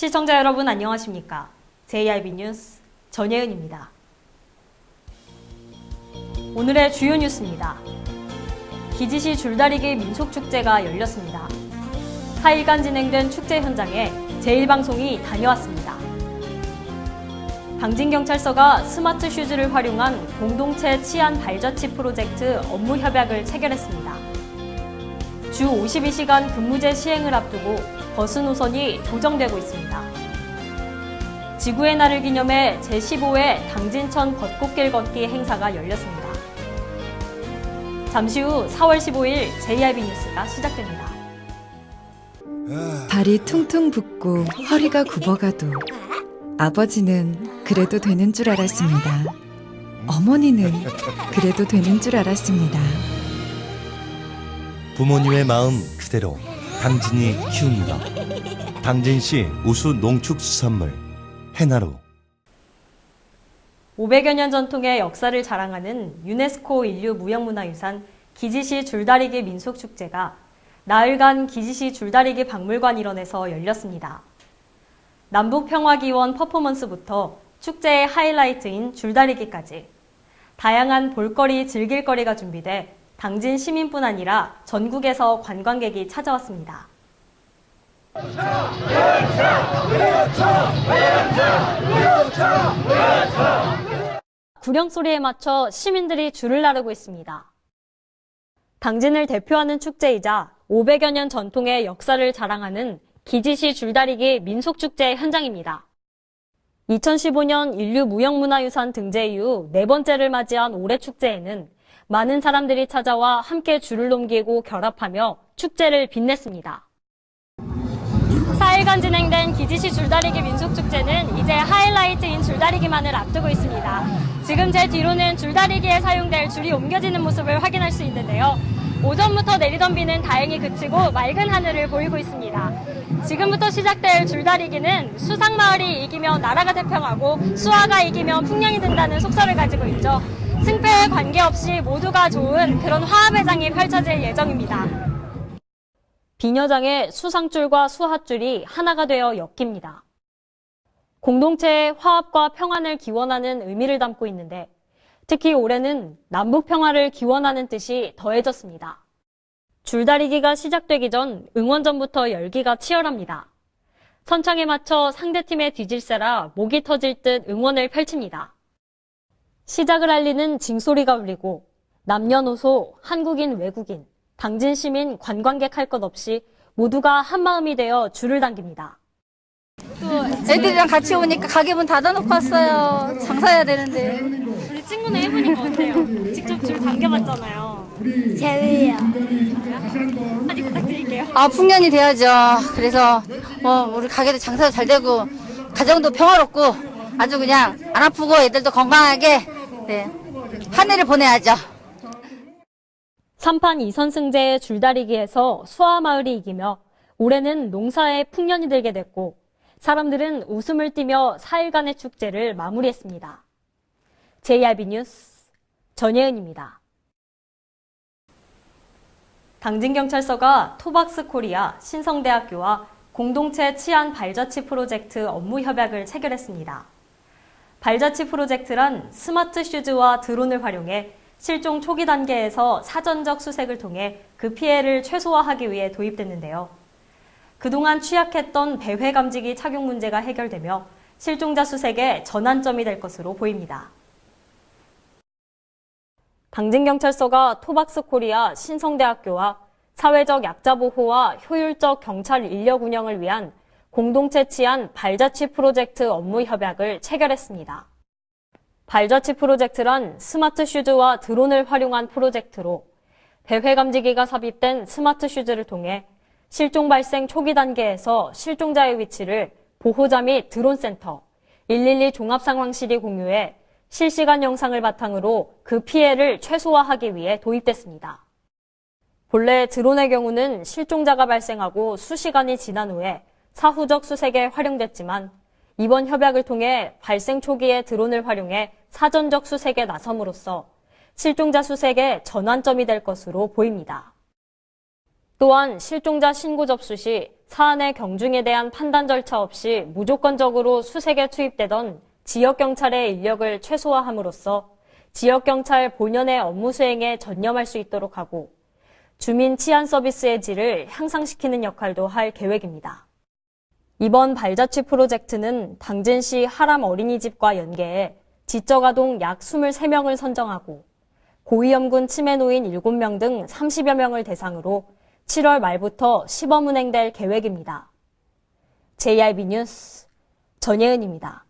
시청자 여러분 안녕하십니까? JIB 뉴스 전예은입니다. 오늘의 주요 뉴스입니다. 기지시 줄다리기 민속축제가 열렸습니다. 4일간 진행된 축제 현장에 제1방송이 다녀왔습니다. 당진경찰서가 스마트 슈즈를 활용한 공동체 치안 발자취 프로젝트 업무 협약을 체결했습니다. 주 52시간 근무제 시행을 앞두고 버스 노선이 조정되고 있습니다. 지구의 날을 기념해 제15회 당진천 벚꽃길 걷기 행사가 열렸습니다. 잠시 후 4월 15일 JIB 뉴스가 시작됩니다. 발이 퉁퉁 붓고 허리가 굽어가도 아버지는 그래도 되는 줄 알았습니다. 어머니는 그래도 되는 줄 알았습니다. 부모님의 마음 그대로 당진이 키웁니다. 당진시 우수 농축수산물 해나루. 500여 년 전통의 역사를 자랑하는 유네스코 인류무형문화유산 기지시 줄다리기 민속축제가 나흘간 기지시 줄다리기 박물관 일원에서 열렸습니다. 남북평화기원 퍼포먼스부터 축제의 하이라이트인 줄다리기까지 다양한 볼거리, 즐길거리가 준비돼 당진 시민뿐 아니라 전국에서 관광객이 찾아왔습니다. 구령 소리에 맞춰 시민들이 줄을 나르고 있습니다. 당진을 대표하는 축제이자 500여 년 전통의 역사를 자랑하는 기지시 줄다리기 민속축제 현장입니다. 2015년 인류무형문화유산 등재 이후 네 번째를 맞이한 올해 축제에는 많은 사람들이 찾아와 함께 줄을 넘기고 결합하며 축제를 빛냈습니다. 4일간 진행된 기지시 줄다리기 민속축제는 이제 하이라이트인 줄다리기만을 앞두고 있습니다. 지금 제 뒤로는 줄다리기에 사용될 줄이 옮겨지는 모습을 확인할 수 있는데요. 오전부터 내리던 비는 다행히 그치고 맑은 하늘을 보이고 있습니다. 지금부터 시작될 줄다리기는 수상마을이 이기면 나라가 태평하고 수화가 이기면 풍년이 든다는 속설을 가지고 있죠. 승패에 관계없이 모두가 좋은 그런 화합의 장이 펼쳐질 예정입니다. 비녀장에 수상줄과 수화줄이 하나가 되어 엮입니다. 공동체의 화합과 평안을 기원하는 의미를 담고 있는데 특히 올해는 남북 평화를 기원하는 뜻이 더해졌습니다. 줄다리기가 시작되기 전 응원전부터 열기가 치열합니다. 선창에 맞춰 상대팀의 뒤질세라 목이 터질 듯 응원을 펼칩니다. 시작을 알리는 징소리가 울리고 남녀노소, 한국인, 외국인, 당진 시민, 관광객 할 것 없이 모두가 한마음이 되어 줄을 당깁니다. 또 애들이랑 같이 오니까 가게 문 닫아놓고 왔어요. 장사해야 되는데. 우리 친구는 해보니까 어때요? 직접 줄 당겨봤잖아요. 재미요. 한마디 부탁드릴게요. 풍년이 돼야죠. 그래서 우리 가게도 장사도 잘 되고 가정도 평화롭고 아주 그냥 안 아프고 애들도 건강하게 한 해를 보내야죠. 3판 2선승제의 줄다리기에서 수화마을이 이기며 올해는 농사에 풍년이 들게 됐고 사람들은 웃음을 띠며 4일간의 축제를 마무리했습니다. JIB 뉴스 전예은입니다. 당진경찰서가 토박스 코리아 신성대학교와 공동체 치안 발자취 프로젝트 업무 협약을 체결했습니다. 발자취 프로젝트란 스마트 슈즈와 드론을 활용해 실종 초기 단계에서 사전적 수색을 통해 그 피해를 최소화하기 위해 도입됐는데요. 그동안 취약했던 배회 감지기 착용 문제가 해결되며 실종자 수색의 전환점이 될 것으로 보입니다. 당진경찰서가 토박스 코리아 신성대학교와 사회적 약자 보호와 효율적 경찰 인력 운영을 위한 공동체 치안 발자취 프로젝트 업무 협약을 체결했습니다. 발자취 프로젝트란 스마트 슈즈와 드론을 활용한 프로젝트로 배회 감지기가 삽입된 스마트 슈즈를 통해 실종 발생 초기 단계에서 실종자의 위치를 보호자 및 드론센터, 112 종합상황실이 공유해 실시간 영상을 바탕으로 그 피해를 최소화하기 위해 도입됐습니다. 본래 드론의 경우는 실종자가 발생하고 수시간이 지난 후에 사후적 수색에 활용됐지만 이번 협약을 통해 발생 초기에 드론을 활용해 사전적 수색에 나섬으로써 실종자 수색의 전환점이 될 것으로 보입니다. 또한 실종자 신고 접수 시 사안의 경중에 대한 판단 절차 없이 무조건적으로 수색에 투입되던 지역경찰의 인력을 최소화함으로써 지역경찰 본연의 업무 수행에 전념할 수 있도록 하고 주민 치안 서비스의 질을 향상시키는 역할도 할 계획입니다. 이번 발자취 프로젝트는 당진시 하람 어린이집과 연계해 지적 아동 약 23명을 선정하고 고위험군 치매 노인 7명 등 30여 명을 대상으로 7월 말부터 시범 운행될 계획입니다. JRB 뉴스 전예은입니다.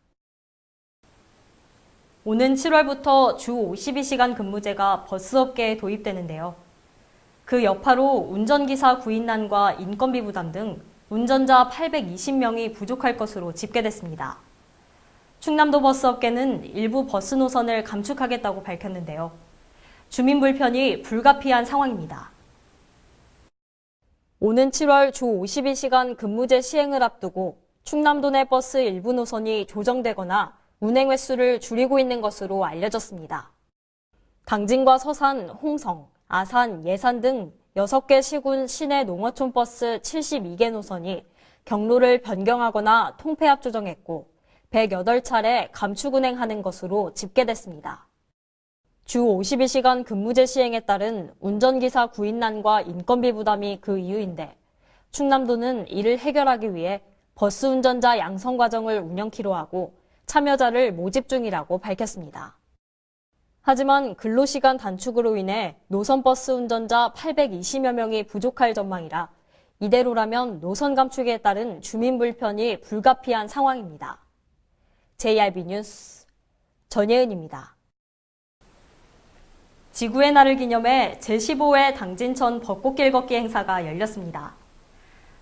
오는 7월부터 주 52시간 근무제가 버스업계에 도입되는데요. 그 여파로 운전기사 구인난과 인건비 부담 등 운전자 820명이 부족할 것으로 집계됐습니다. 충남도 버스업계는 일부 버스 노선을 감축하겠다고 밝혔는데요. 주민 불편이 불가피한 상황입니다. 오는 7월 주 52시간 근무제 시행을 앞두고 충남도 내 버스 일부 노선이 조정되거나 운행 횟수를 줄이고 있는 것으로 알려졌습니다. 당진과 서산, 홍성, 아산, 예산 등 6개 시군 시내 농어촌 버스 72개 노선이 경로를 변경하거나 통폐합 조정했고 108차례 감축 운행하는 것으로 집계됐습니다. 주 52시간 근무제 시행에 따른 운전기사 구인난과 인건비 부담이 그 이유인데 충남도는 이를 해결하기 위해 버스 운전자 양성 과정을 운영키로 하고 참여자를 모집 중이라고 밝혔습니다. 하지만 근로시간 단축으로 인해 노선버스 운전자 820여 명이 부족할 전망이라 이대로라면 노선 감축에 따른 주민 불편이 불가피한 상황입니다. JRB 뉴스 전예은입니다. 지구의 날을 기념해 제15회 당진천 벚꽃길 걷기 행사가 열렸습니다.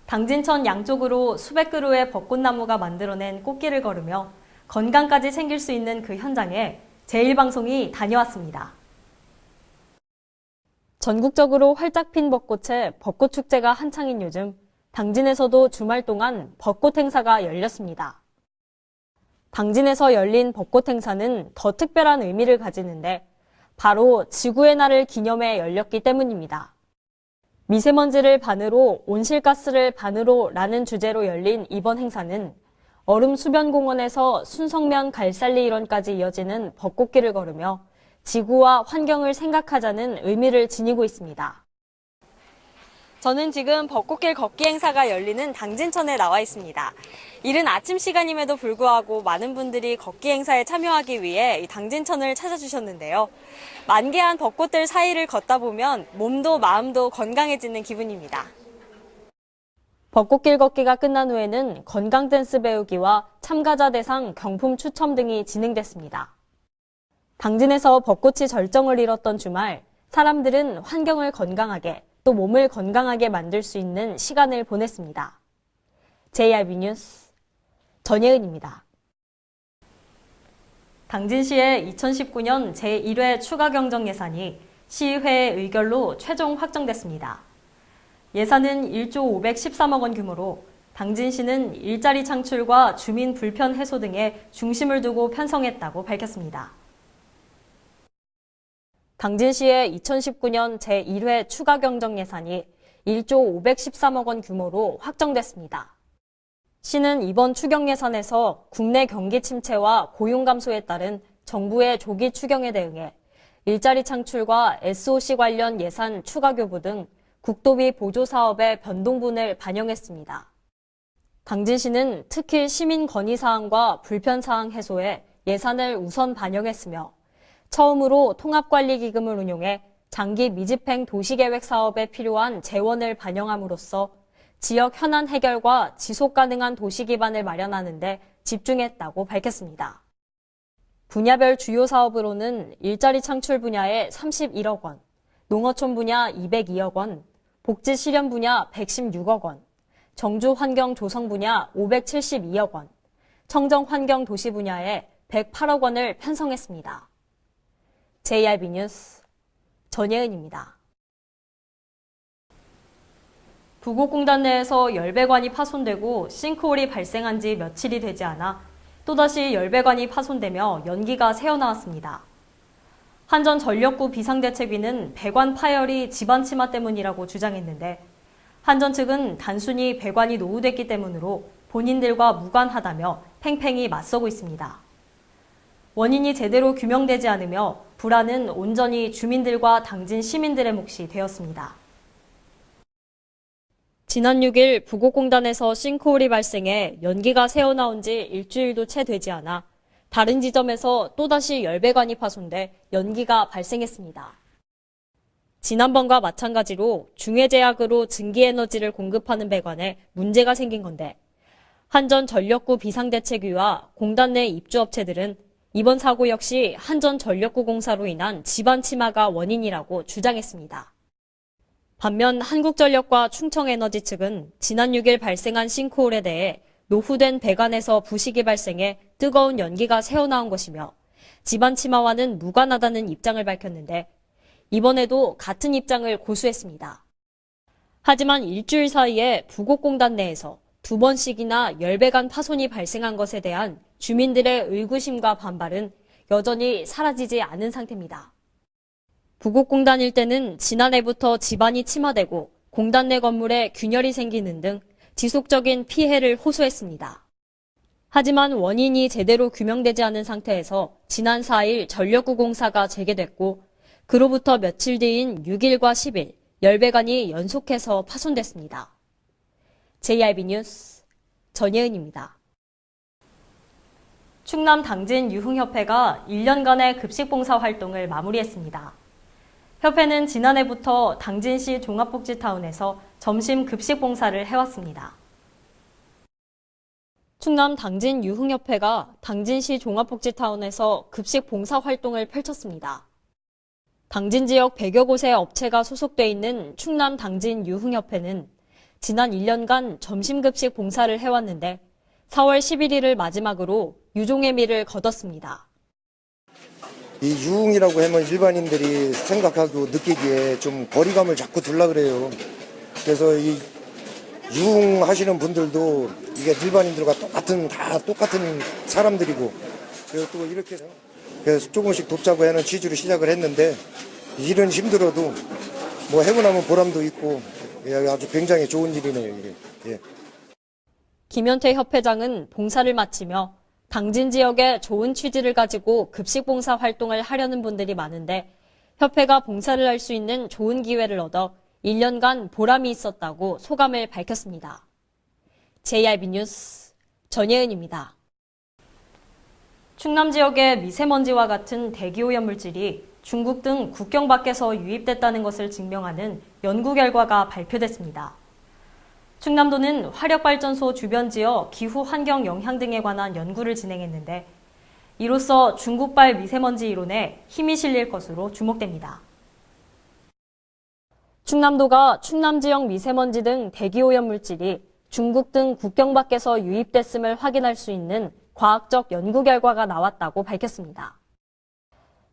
당진천 양쪽으로 수백 그루의 벚꽃나무가 만들어낸 꽃길을 걸으며 건강까지 챙길 수 있는 그 현장에 제1방송이 다녀왔습니다. 전국적으로 활짝 핀 벚꽃의 벚꽃축제가 한창인 요즘 당진에서도 주말 동안 벚꽃 행사가 열렸습니다. 당진에서 열린 벚꽃 행사는 더 특별한 의미를 가지는데 바로 지구의 날을 기념해 열렸기 때문입니다. 미세먼지를 반으로 온실가스를 반으로 라는 주제로 열린 이번 행사는 얼음수변공원에서 순성면 갈살리 일원까지 이어지는 벚꽃길을 걸으며 지구와 환경을 생각하자는 의미를 지니고 있습니다. 저는 지금 벚꽃길 걷기 행사가 열리는 당진천에 나와 있습니다. 이른 아침 시간임에도 불구하고 많은 분들이 걷기 행사에 참여하기 위해 이 당진천을 찾아주셨는데요. 만개한 벚꽃들 사이를 걷다 보면 몸도 마음도 건강해지는 기분입니다. 벚꽃길 걷기가 끝난 후에는 건강 댄스 배우기와 참가자 대상 경품 추첨 등이 진행됐습니다. 당진에서 벚꽃이 절정을 이뤘던 주말, 사람들은 환경을 건강하게 또 몸을 건강하게 만들 수 있는 시간을 보냈습니다. JRB 뉴스 전예은입니다. 당진시의 2019년 제1회 추가 경정 예산이 시의회 의결로 최종 확정됐습니다. 예산은 1조 513억 원 규모로 당진시는 일자리 창출과 주민 불편 해소 등에 중심을 두고 편성했다고 밝혔습니다. 당진시의 2019년 제1회 추가 경정 예산이 1조 513억 원 규모로 확정됐습니다. 시는 이번 추경 예산에서 국내 경기 침체와 고용 감소에 따른 정부의 조기 추경에 대응해 일자리 창출과 SOC 관련 예산 추가 교부 등 국도비 보조 사업의 변동분을 반영했습니다. 당진시는 특히 시민 건의 사항과 불편 사항 해소에 예산을 우선 반영했으며 처음으로 통합관리기금을 운용해 장기 미집행 도시계획 사업에 필요한 재원을 반영함으로써 지역 현안 해결과 지속 가능한 도시 기반을 마련하는 데 집중했다고 밝혔습니다. 분야별 주요 사업으로는 일자리 창출 분야에 31억 원, 농어촌 분야 202억 원, 복지 실현 분야 116억 원, 정주 환경 조성 분야 572억 원, 청정 환경 도시 분야에 108억 원을 편성했습니다. JRB 뉴스 전예은입니다. 부곡공단 내에서 열배관이 파손되고 싱크홀이 발생한 지 며칠이 되지 않아 또다시 열배관이 파손되며 연기가 새어나왔습니다. 한전전력구 비상대책위는 배관 파열이 집안 침하 때문이라고 주장했는데 한전 측은 단순히 배관이 노후됐기 때문으로 본인들과 무관하다며 팽팽히 맞서고 있습니다. 원인이 제대로 규명되지 않으며 불안은 온전히 주민들과 당진 시민들의 몫이 되었습니다. 지난 6일 부곡공단에서 싱크홀이 발생해 연기가 새어나온 지 일주일도 채 되지 않아 다른 지점에서 또다시 열배관이 파손돼 연기가 발생했습니다. 지난번과 마찬가지로 중해제약으로 증기에너지를 공급하는 배관에 문제가 생긴 건데 한전전력구 비상대책위와 공단 내 입주업체들은 이번 사고 역시 한전전력구 공사로 인한 지반 침하가 원인이라고 주장했습니다. 반면 한국전력과 충청에너지 측은 지난 6일 발생한 싱크홀에 대해 노후된 배관에서 부식이 발생해 뜨거운 연기가 새어나온 것이며 지반 침하와는 무관하다는 입장을 밝혔는데 이번에도 같은 입장을 고수했습니다. 하지만 일주일 사이에 부곡공단 내에서 2번씩이나 열배관 파손이 발생한 것에 대한 주민들의 의구심과 반발은 여전히 사라지지 않은 상태입니다. 부곡공단 일대는 지난해부터 지반이 침하되고 공단 내 건물에 균열이 생기는 등 지속적인 피해를 호소했습니다. 하지만 원인이 제대로 규명되지 않은 상태에서 지난 4일 전력구 공사가 재개됐고 그로부터 며칠 뒤인 6일과 10일 열배관이 연속해서 파손됐습니다. JRB 뉴스 전예은입니다. 충남 당진 유흥협회가 1년간의 급식봉사 활동을 마무리했습니다. 협회는 지난해부터 당진시 종합복지타운에서 점심 급식봉사를 해왔습니다. 충남 당진 유흥협회가 당진시 종합복지타운에서 급식봉사 활동을 펼쳤습니다. 당진 지역 100여 곳의 업체가 소속돼 있는 충남 당진 유흥협회는 지난 1년간 점심급식 봉사를 해왔는데 4월 11일을 마지막으로 유종의 미를 거뒀습니다. 이 유흥이라고 하면 일반인들이 생각하고 느끼기에 좀 거리감을 자꾸 둘라 그래요. 그래서 이 유흥하시는 분들도 이게 일반인들과 다 똑같은 사람들이고 그래서 또 이렇게 그래서 조금씩 돕자고 하는 취지로 시작을 했는데 일은 힘들어도 뭐 해고 나면 보람도 있고 아주 굉장히 좋은 일이네요. 이게. 예. 김현태 협회장은 봉사를 마치며 당진 지역에 좋은 취지를 가지고 급식봉사 활동을 하려는 분들이 많은데 협회가 봉사를 할 수 있는 좋은 기회를 얻어 1년간 보람이 있었다고 소감을 밝혔습니다. JRB 뉴스 전예은입니다. 충남 지역의 미세먼지와 같은 대기오염 물질이 중국 등 국경 밖에서 유입됐다는 것을 증명하는 연구 결과가 발표됐습니다. 충남도는 화력발전소 주변 지역 기후 환경 영향 등에 관한 연구를 진행했는데 이로써 중국발 미세먼지 이론에 힘이 실릴 것으로 주목됩니다. 충남도가 충남 지역 미세먼지 등 대기오염 물질이 중국 등 국경 밖에서 유입됐음을 확인할 수 있는 과학적 연구 결과가 나왔다고 밝혔습니다.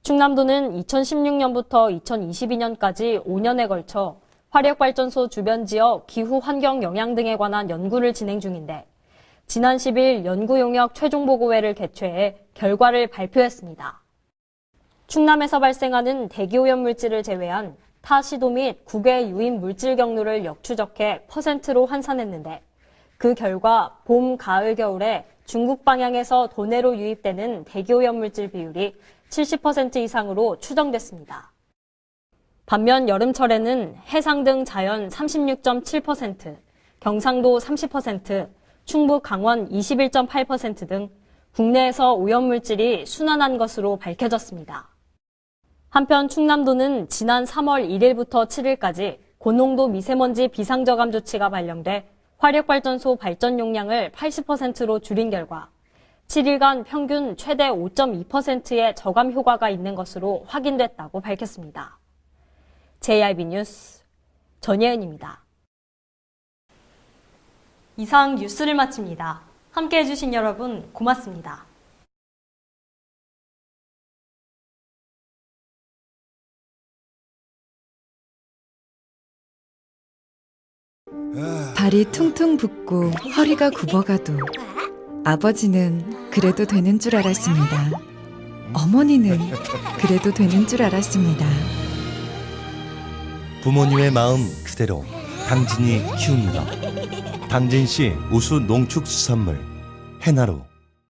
충남도는 2016년부터 2022년까지 5년에 걸쳐 화력발전소 주변 지역 기후 환경 영향 등에 관한 연구를 진행 중인데 지난 10일 연구 용역 최종 보고회를 개최해 결과를 발표했습니다. 충남에서 발생하는 대기오염 물질을 제외한 타 시도 및 국외 유입 물질 경로를 역추적해 %로 환산했는데 그 결과 봄, 가을, 겨울에 중국 방향에서 도내로 유입되는 대기오염 물질 비율이 70% 이상으로 추정됐습니다. 반면 여름철에는 해상 등 자연 36.7%, 경상도 30%, 충북 강원 21.8% 등 국내에서 오염물질이 순환한 것으로 밝혀졌습니다. 한편 충남도는 지난 3월 1일부터 7일까지 고농도 미세먼지 비상저감 조치가 발령돼 화력발전소 발전 용량을 80%로 줄인 결과 7일간 평균 최대 5.2%의 저감 효과가 있는 것으로 확인됐다고 밝혔습니다. JRB 뉴스 전예은입니다. 이상 뉴스를 마칩니다. 함께해 주신 여러분 고맙습니다. 발이 퉁퉁 붓고 허리가 굽어가도 아버지는 그래도 되는 줄 알았습니다. 어머니는 그래도 되는 줄 알았습니다. 부모님의 마음 그대로 당진이 키웁니다. 당진시 우수 농축수산물 해나루.